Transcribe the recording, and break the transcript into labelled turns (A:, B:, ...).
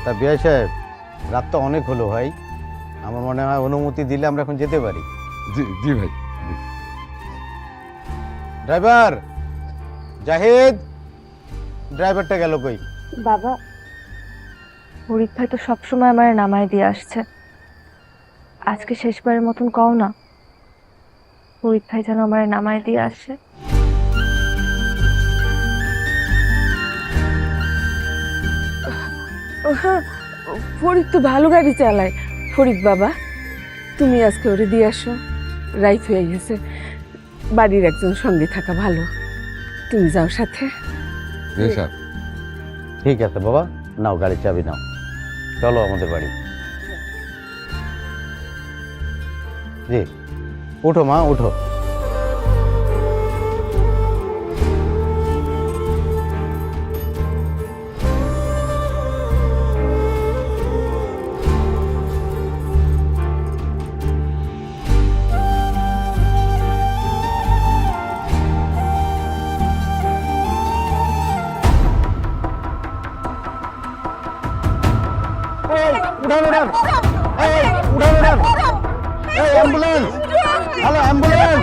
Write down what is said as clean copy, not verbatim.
A: তা বিআই সাহেব, রাত তো অনেক হলো ভাই, আমার মনে হয় অনুমতি দিলে আমরা এখন যেতে পারি।
B: জি জি ভাই।
A: ড্রাইভার জাহিদ, ড্রাইভারটা গেল কই?
C: বাবা, ফরিদ ভাই তো সবসময় আমার নামায় দিয়ে আসছে, আজকে শেষবারের মতন কও না, ফরিদ ভাই যেন আমার নামায় দিয়ে আসে।
D: হ্যাঁ, ফরিদ তো ভালো গাড়ি চালায়। ফরিদ বাবা, তুমি আজকে ওরে দিয়ে আসো, রাইত হয়ে গেছে, বাড়ির একজন সঙ্গে থাকা ভালো। তুমি যাও সাথে।
B: বিআই সাহেব,
A: ঠিক আছে বাবা, নাও গাড়ির চাবি নাও, চলো আমাদের বাড়ি। জি, উঠো মা, উঠো। উঠান উঠান, এই উঠান উঠান, এই অ্যাম্বুলেন্স, হ্যালো অ্যাম্বুলেন্স।